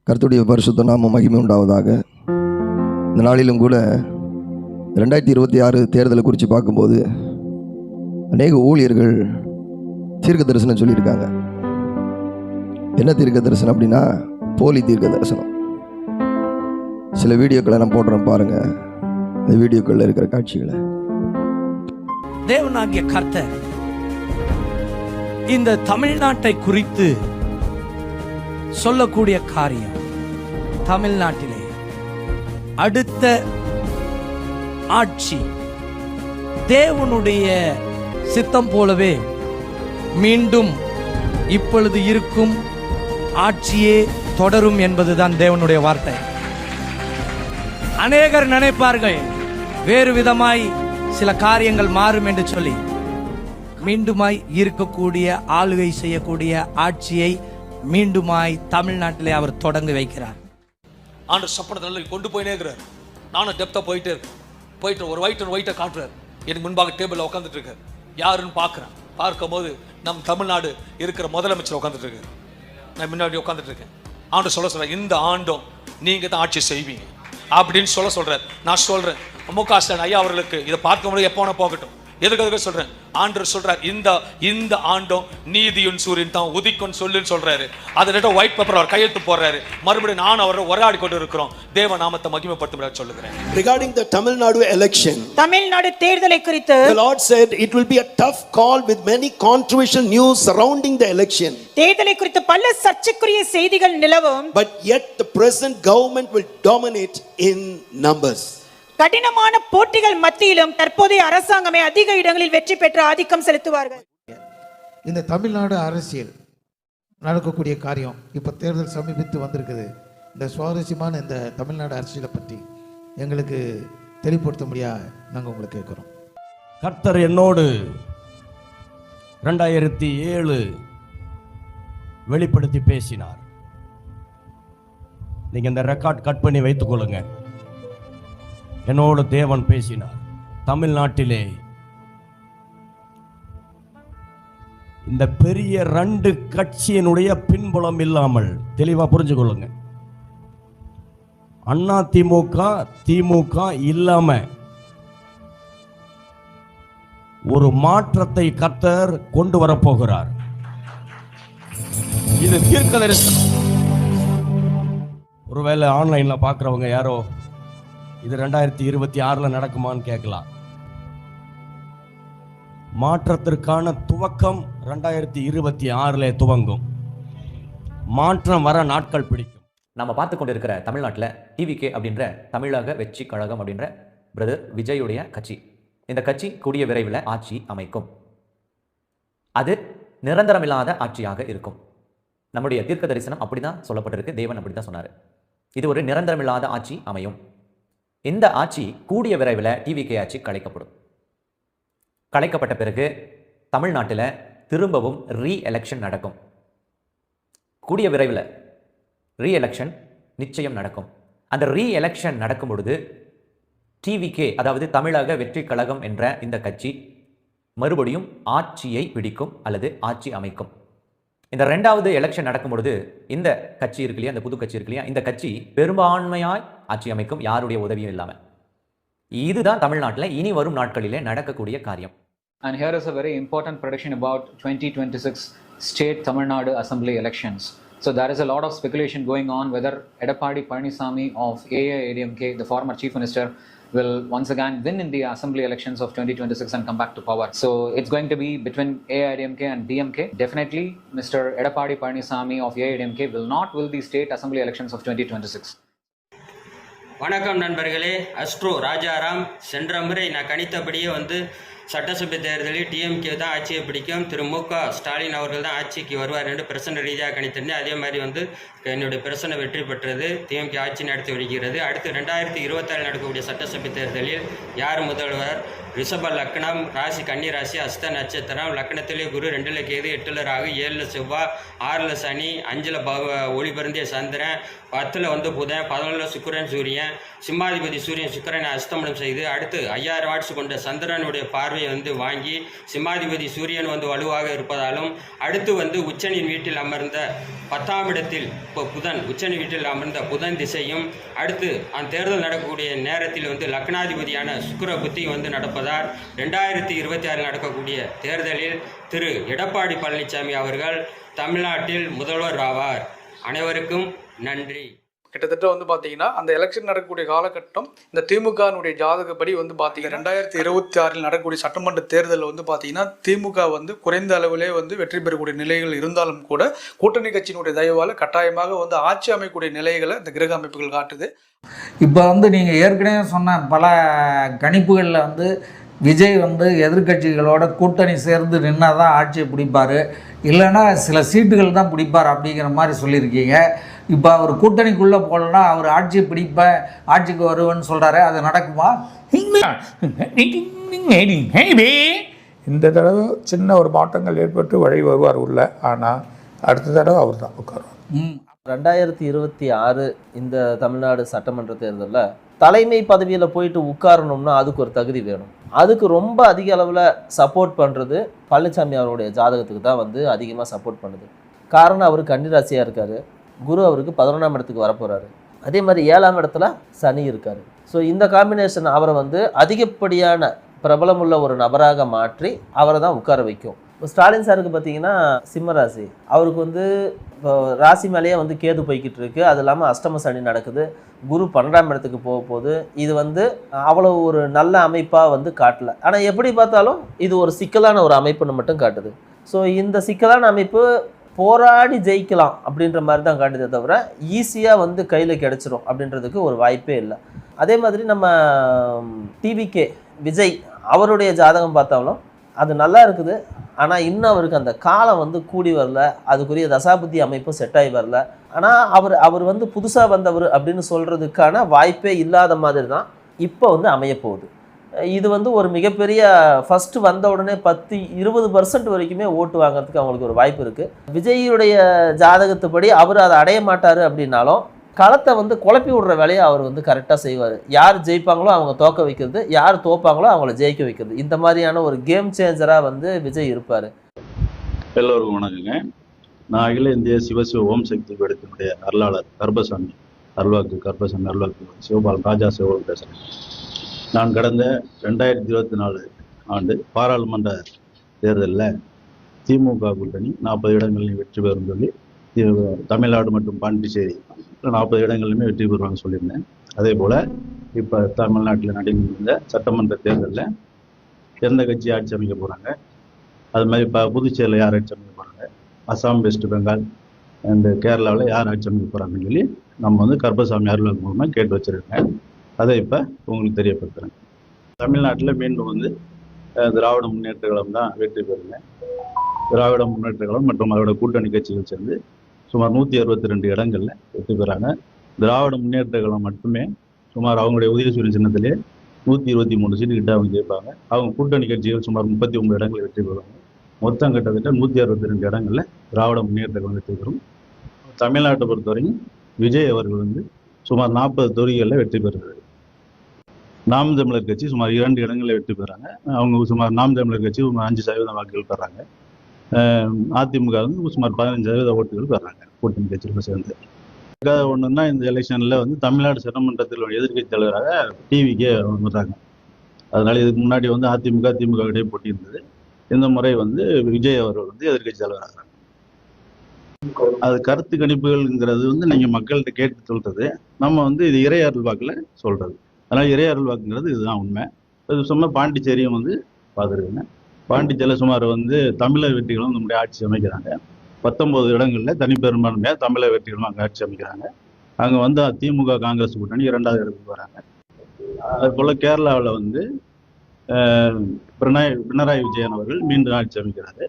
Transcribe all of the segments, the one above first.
கர்த்தருடைய பரிசுத்த நாமம் மகிமை உண்டாவதாக. இந்த நாளிலும் கூட 2026 தேர்தலை குறித்து பார்க்கும்போது அநேக ஊழியர்கள் தீர்க்க தரிசனம் சொல்லியிருக்காங்க. என்ன தீர்க்க தரிசனம் அப்படின்னா போலி தீர்க்க தரிசனம். சில வீடியோக்களை நான் போடுறேன் பாருங்கள், இந்த வீடியோக்களில் இருக்கிற காட்சிகளை. தேவனாகிய கர்த்தர் இந்த தமிழ்நாட்டை குறித்து சொல்லக்கூடிய காரியம், தமிழ்நாட்டிலே அடுத்த ஆட்சி தேவனுடைய சித்தம் போலவே மீண்டும் இப்பொழுது இருக்கும் ஆட்சியே தொடரும் என்பதுதான் தேவனுடைய வார்த்தை. அநேகர் நினைப்பார்கள் வேறு விதமாய் சில காரியங்கள் மாறும் என்று சொல்லி, மீண்டுமாய் இருக்கக்கூடிய ஆளுகை செய்யக்கூடிய ஆட்சியை மீண்டுமாய் தமிழ்நாட்டிலே அவர் தொடங்கி வைக்கிறார். ஆண்டு சப்பனத்தை கொண்டு போயினே இருக்கிறார். நானும் டெப்தா போயிட்டு ஒரு ஒயிட்டை காட்டுறாரு. எனக்கு முன்பாக டேபிளில் உட்காந்துட்டு இருக்காரு. யாருன்னு பார்க்கும்போது நம் தமிழ்நாடு இருக்கிற முதலமைச்சர் உட்காந்துட்டு இருக்காரு. நான் முன்னாடி உட்காந்துட்டு இருக்கேன். ஆண்டு சொல்ற இந்த ஆண்டும் நீங்க தான் ஆட்சி செய்வீங்க அப்படின்னு சொல்றாரு. நான் சொல்றேன், மு.க. ஸ்டாலின் ஐயா அவர்களுக்கு இதை பார்க்க முடியாது, எப்போ போகட்டும். எதுக்காக சொல்றேன், ஆண்டவர் சொல்றார் இந்த ஆண்டும் நீதியின் சூரியன் தான் உதிக்கும் சொல்லுன்னு சொல்றாரு. அதை ஒயிட் பேப்பர் அவர் கையெழுத்து போடுறாரு. மறுபடியும் நான் அவரை உரையாடி கொண்டு இருக்கிறோம். தேவ நாமத்தை மகிமைப்படுத்த சொல்லுகிறேன். Regarding the Tamil Nadu election, Tamil Nadu தேர்தலை குறித்து the Lord said it will be a tough call with many controversial news surrounding the election. தேர்தலை குறித்து பல சர்ச்சைக்குரிய செய்திகள் நிலவும். But yet the present government will dominate in numbers. கடினமான போட்டிகள் மத்தியிலும் தற்போதைய அரசாங்கமே அதிக இடங்களில் வெற்றி பெற்று ஆதிக்கம் செலுத்துவார்கள். இந்த தமிழ்நாடு அரசியல் நடக்கக்கூடிய காரியம் இப்போ தேர்தல் சமீபித்து வந்திருக்குது. இந்த சுவாரஸ்யமான இந்த தமிழ்நாடு அரசியலை பற்றி எங்களுக்கு தெளிவுபடுத்த முடியா நாங்கள் உங்களை கேட்குறோம். கர்த்தர் என்னோடு 2007 வெளிப்படுத்தி பேசினார். நீங்கள் இந்த ரெக்கார்ட் கட் பண்ணி வைத்துக் கொள்ளுங்க. என்னோடு தேவன் பேசினார். தமிழ்நாட்டிலே இந்த பெரிய 2 கட்சியினுடைய பின்புலம் இல்லாமல், தெளிவா புரிஞ்சுக்கொள்ளுங்க, அண்ணா திமுக இல்லாம ஒரு மாற்றத்தை கர்த்தர் கொண்டு வரப்போகிறார். இது தீர்க்க தரிசனம். ஒருவேளை ஆன்லைன்ல பார்க்குறவங்க யாரோ இது 2026 நடக்குமான்னு கேட்கலாம். மாற்றத்திற்கான துவக்கம் 2026 துவங்கும். மாற்றம் வர நாட்கள் பிடிக்கும். நம்ம பார்த்து கொண்டு இருக்கிற தமிழ்நாட்டில் டிவிகே அப்படின்ற தமிழக வெற்றி கழகம் அப்படின்ற பிரதர் விஜயுடைய கட்சி, இந்த கட்சி கூடிய விரைவில் ஆட்சி அமைக்கும். அது நிரந்தரமில்லாத ஆட்சியாக இருக்கும். நம்முடைய தீர்க்க தரிசனம் அப்படிதான் சொல்லப்பட்டிருக்கு. தேவன் அப்படிதான் சொன்னார். இது ஒரு நிரந்தரமில்லாத ஆட்சி அமையும். இந்த ஆட்சி கூடிய விரைவில் டிவிகே ஆட்சி கலைக்கப்படும். கலைக்கப்பட்ட பிறகு தமிழ்நாட்டில் திரும்பவும் ரீஎலெக்ஷன் நடக்கும். கூடிய விரைவில் ரீஎலெக்ஷன் நிச்சயம் நடக்கும். அந்த ரீஎலெக்ஷன் நடக்கும் பொழுது டிவிகே, அதாவது தமிழக வெற்றி கழகம் என்ற இந்த கட்சி மறுபடியும் ஆட்சியை பிடிக்கும் அல்லது ஆட்சி அமைக்கும். இந்த 2வது எலெக்ஷன் நடக்கும் பொழுது இந்த கட்சி இருக்கு இல்லையா, இந்த புது கட்சி இருக்கு இல்லையா, இந்த கட்சி பெரும்பான்மையாய் ஆட்சி அமைக்கும், யாருடைய உதவியும் இல்லாமல். இதுதான் தமிழ்நாட்டில் இனி வரும் நாட்களிலே நடக்கக்கூடிய காரியம். And here is a very important prediction about 2026 state Tamil Nadu assembly elections. So there is a lot of speculation going on whether Edappadi Palanisamy of AIADMK, the former chief minister, will once again win in the assembly elections of 2026 and come back to power. So it's going to be between AIADMK and DMK. Definitely Mr. Edappadi Palanisamy of AIADMK will not win the state assembly elections of 2026. வணக்கம் நண்பர்களே, astro Rajaram. சென்ற முறை நான் கணித்தபடியே சட்டசபை தேர்தலில் DMK தான் ஆட்சியை பிடிக்கும், திரு மு.க. ஸ்டாலின் அவர்கள் தான் ஆட்சிக்கு வருவார் என்று பிரசன்ன ரீதியாக கணித்திருந்தேன். அதே மாதிரி என்னுடைய பிரசன்ன வெற்றி பெற்றது. டிஎம்கே ஆட்சி நடத்தி வருகிறது. அடுத்து 2027 நடக்கக்கூடிய சட்டசபை தேர்தலில் யார் முதல்வர், ரிஷப லக்னம், ராசி கன்னி ராசி, அஸ்த நட்சத்திரம், லக்னத்திலே குரு, 2ல் கேது, 8ல் ராகு, 7ல் செவ்வாய், 6ல் சனி, 5ல் ஒளி பொருந்திய சந்திரன், 10ல் வந்து புதன், 11ல் சுக்கிரன் சூரியன், சிம்மாதிபதி சூரியன் சுக்கிரனை அஸ்தமனம் செய்து அடுத்து 5000 வாட்ஸ் கொண்ட சந்திரனுடைய பார்வையை வந்து வாங்கி சிம்மாதிபதி சூரியன் வந்து வலுவாக இருப்பதாலும் அடுத்து வந்து உச்சனின் வீட்டில் அமர்ந்த 10ஆம் இடத்தில் இப்போ புதன் உச்சனி வீட்டில் அமர்ந்த புதன் திசையும் அடுத்து அந்த தேர்தல் நடக்கக்கூடிய நேரத்தில் வந்து லக்னாதிபதியான சுக்கிர புத்தி வந்து நடப்பதால் 2026 நடக்கக்கூடிய தேர்தலில் திரு எடப்பாடி பழனிசாமி அவர்கள் தமிழ்நாட்டில் முதல்வர் ஆவார். அனைவருக்கும் நன்றி. கிட்டத்தட்ட வந்து பார்த்தீங்கன்னா அந்த எலெக்ஷன் நடக்கக்கூடிய காலகட்டம் இந்த திமுகனுடைய ஜாதகப்படி வந்து பார்த்தீங்கன்னா 2026 நடக்கக்கூடிய சட்டமன்ற தேர்தலில் வந்து பார்த்தீங்கன்னா திமுக வந்து குறைந்த அளவிலே வந்து வெற்றி பெறக்கூடிய நிலைகள் இருந்தாலும் கூட கூட்டணி கட்சியினுடைய தயவால் கட்டாயமாக வந்து ஆட்சி அமைக்கக்கூடிய நிலைகளை இந்த கிரக அமைப்புகள் காட்டுது. இப்போ வந்து நீங்கள் ஏற்கனவே சொன்ன பல கணிப்புகளில் வந்து விஜய் வந்து எதிர்கட்சிகளோட கூட்டணி சேர்ந்து நின்னா தான் ஆட்சியை பிடிப்பார், இல்லைன்னா சில சீட்டுகள் தான் பிடிப்பார் அப்படிங்கிற மாதிரி சொல்லியிருக்கீங்க. இப்போ அவர் கூட்டணிக்குள்ளே போகலன்னா அவர் ஆட்சியை பிடிப்பேன், ஆட்சிக்கு வருவேன்னு சொல்கிறாரு, அது நடக்குமா? இந்த தடவை சின்ன ஒரு மாற்றங்கள் ஏற்பட்டு வழி வருவார் உள்ள, ஆனால் அடுத்த தடவை அவர் தான் உட்காருவார். 2026 இந்த தமிழ்நாடு சட்டமன்ற தேர்தலில் தலைமை பதவியில் போயிட்டு உட்காரணும்னா அதுக்கு ஒரு தகுதி வேணும். அதுக்கு ரொம்ப அதிக அளவில் சப்போர்ட் பண்ணுறது பழனிசாமி அவருடைய ஜாதகத்துக்கு தான் வந்து அதிகமாக சப்போர்ட் பண்ணுது. காரணம் அவர் கன்னிராசியாக இருக்கார், குரு அவருக்கு 11ஆம் இடத்துக்கு வரப்போகிறாரு, அதே மாதிரி 7ஆம் இடத்துல சனி இருக்கார். ஸோ இந்த காம்பினேஷன் அவரை வந்து அதிகப்படியான பிரபலமுள்ள ஒரு நபராக மாற்றி அவரை தான் உட்கார வைக்கும். இப்போ ஸ்டாலின் சாருக்கு பார்த்தீங்கன்னா சிம்ம ராசி, அவருக்கு வந்து இப்போ ராசி மேலேயே வந்து கேது போய்கிட்டு இருக்கு, அது இல்லாமல் அஷ்டம சனி நடக்குது, குரு 12ஆம் இடத்துக்கு போக போகுது. இது வந்து அவ்வளோ ஒரு நல்ல அமைப்பாக வந்து காட்டல. ஆனால் எப்படி பார்த்தாலும் இது ஒரு சிக்கலான ஒரு அமைப்புன்னு மட்டும் காட்டுது. ஸோ இந்த சிக்கலான அமைப்பு போராடி ஜெயிக்கலாம் அப்படின்ற மாதிரி தான் காட்டுதே தவிர ஈஸியாக வந்து கையில் கிடச்சிரும் அப்படின்றதுக்கு ஒரு வாய்ப்பே இல்லை. அதே மாதிரி நம்ம டிவிகே விஜய் அவருடைய ஜாதகம் பார்த்தாலும் அது நல்லா இருக்குது, ஆனால் இன்னும் அவருக்கு அந்த காலம் வந்து கூடி வரல, அதுக்குரிய தசாபுத்தி அமைப்பும் செட் ஆகி வரல. ஆனால் அவர் வந்து புதுசாக வந்தவர் அப்படின்னு சொல்கிறதுக்கான வாய்ப்பே இல்லாத மாதிரி தான் இப்போ வந்து அமையப்போகுது. இது வந்து ஒரு மிகப்பெரிய ஃபஸ்ட்டு வந்த உடனே 10-20% வரைக்குமே ஓட்டு வாங்குறதுக்கு அவங்களுக்கு ஒரு வாய்ப்பு இருக்குது. விஜய்யுடைய ஜாதகத்துப்படி அவர் அதை அடைய மாட்டார் அப்படின்னாலும் களத்தை வந்து குழப்பி விடுற வேலையை அவர் வந்து கரெக்டாக செய்வார். யார் ஜெயிப்பாங்களோ அவங்க தோக்க வைக்கிறது, யார் தோப்பாங்களோ அவங்கள ஜெயிக்க வைக்கிறது, இந்த மாதிரியான ஒரு கேம் சேஞ்சராக வந்து விஜய் இருப்பார். எல்லோருக்கும் வணக்கங்க. நான் அகில இந்திய சிவசிவ ஓம் சக்தி பீடத்தினுடைய அருளாளர் கர்பசாமி அருள்வாக்கு சிவபாலன் ராஜா சிவபாலன் பேசுகிறேன். நான் கடந்த 2024 ஆண்டு பாராளுமன்ற தேர்தலில் திமுக கூட்டணி 40 இடங்களில் வெற்றி பெறும் சொல்லி தமிழ்நாடு மற்றும் பாண்டிச்சேரி 40 இடங்களிலுமே வெற்றி பெறுவாங்க சொல்லியிருந்தேன். அதே போல் இப்போ தமிழ்நாட்டில் நடைபெறுகின்ற சட்டமன்ற தேர்தலில் எந்த கட்சி ஆட்சி அமைக்க போகிறாங்க, அது மாதிரி இப்போ புதுச்சேரியில் யார் ஆட்சி அமைக்க போகிறாங்க, அசாம், வெஸ்ட் பெங்கால் அண்டு கேரளாவில் யார் ஆட்சி அமைக்க போகிறாங்கன்னு சொல்லி நம்ம வந்து கர்பசாமி அருள்வாக்கு மூலமாக கேட்டு வச்சுருக்கேன். அதை இப்போ உங்களுக்கு தெரியப்படுத்துகிறேன். தமிழ்நாட்டில் மீண்டும் வந்து திராவிட முன்னேற்ற கழகம் தான் வெற்றி பெறுங்க. திராவிட முன்னேற்ற கழகம் மற்றும் அதோட கூட்டணி கட்சிகள் சேர்ந்து சுமார் 162 இடங்களில் வெற்றி பெறாங்க. திராவிட முன்னேற்ற கழகம் மட்டுமே சுமார் அவங்களுடைய உதயசூரியன் சின்னத்திலே 123 சீட்டு கிட்ட அவங்க ஜெயிப்பாங்க. அவங்க கூட்டணி கட்சிகள் சுமார் 39 இடங்களில் வெற்றி பெறுவாங்க. மொத்தம் கிட்டத்தட்ட 162 இடங்களில் திராவிட முன்னேற்ற கழகம் வெற்றி பெறும். தமிழ்நாட்டை பொறுத்தவரைக்கும் விஜய் அவர்கள் வந்து சுமார் 40 தொகுதிகளில் வெற்றி பெறுகிறார். நாம் தமிழர் கட்சி சுமார் 2 இடங்களில் வெற்றி பெறாங்க. அவங்க சுமார் நாம் தமிழர் கட்சி சுமார் 5% வாக்குகள் பெறாங்க. அதிமுக வந்து சுமார் 15% ஓட்டுகள் பெறாங்க கூட்டணி கட்சியோட சேர்ந்து. ஒன்றுன்னா இந்த எலெக்ஷனில் வந்து தமிழ்நாடு சட்டமன்றத்தில் எதிர்கட்சி தலைவராக டிவிக்கே வர்றாங்க. அதனால இதுக்கு முன்னாடி வந்து அதிமுக திமுக இடையே போட்டி இருந்தது. இந்த முறை வந்து விஜய் அவர்கள் வந்து எதிர்கட்சி தலைவராகிறாங்க. அது கருத்து கணிப்புகள்ங்கிறது வந்து நீங்கள் மக்கள்கிட்ட கேட்டு சொல்றது, நம்ம வந்து இது இறை அருள் வாக்கில் சொல்றது. அதனால் இறை அருள் வாக்குங்கிறது இதுதான் உண்மை. இது சும்மா பாண்டிச்சேரியும் வந்து பார்த்துருக்குங்க. பாண்டிச்சேரியில் சுமார் வந்து தமிழர் வெற்றிகளும் நம்முடைய ஆட்சி அமைக்கிறாங்க. 19 இடங்களில் தனிப்பெரும்பான்மையாக தமிழர் வெற்றிகளும் அங்கே ஆட்சி அமைக்கிறாங்க. அங்கே வந்து திமுக காங்கிரஸ் கூட்டணி 2வது இடத்துக்கு வராங்க. அதுபோல் கேரளாவில் வந்து பினராயி விஜயன் அவர்கள் மீண்டும் ஆட்சி அமைக்கிறாரு.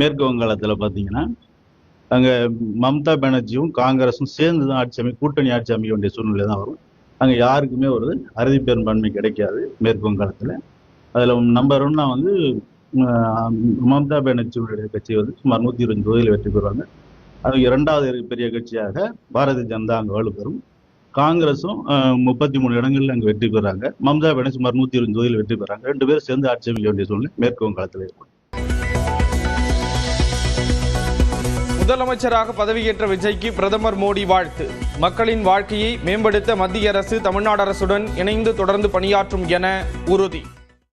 மேற்கு வங்காளத்தில் பார்த்தீங்கன்னா அங்கே மம்தா பானர்ஜியும் காங்கிரஸும் சேர்ந்து தான் கூட்டணி ஆட்சி அமைக்க வேண்டிய சூழ்நிலை தான் வரும். அங்கே யாருக்குமே ஒரு அறுதி பெரும்பான்மை கிடைக்காது மேற்கு வங்காளத்தில். அதில் நம்பர் 1 வந்து மம்தா பானர்ஜியுடைய கட்சி வந்து சுமார் 120 தொகுதியில் வெற்றி பெறுவாங்க. அது 2வது பெரிய கட்சியாக பாரதிய ஜனதா அங்கே வலுப்பெறும். காங்கிரஸும் 33 இடங்களில் அங்கே வெற்றி பெறாங்க. மம்தா பானர்ஜி சுமார் 120 தொகுதியில் வெற்றி பெறாங்க. 2 பேரும் சேர்ந்து ஆட்சி அமைக்க வேண்டிய சூழ்நிலை மேற்கு வங்காளத்தில் ஏற்படும். முதலமைச்சராக பதவியேற்ற விஜய்க்கு பிரதமர் மோடி வாழ்த்து. மக்களின் வாழ்க்கையை மேம்படுத்த மத்திய அரசு தமிழ்நாடு அரசுடன் இணைந்து தொடர்ந்து பணியாற்றும் என உறுதி.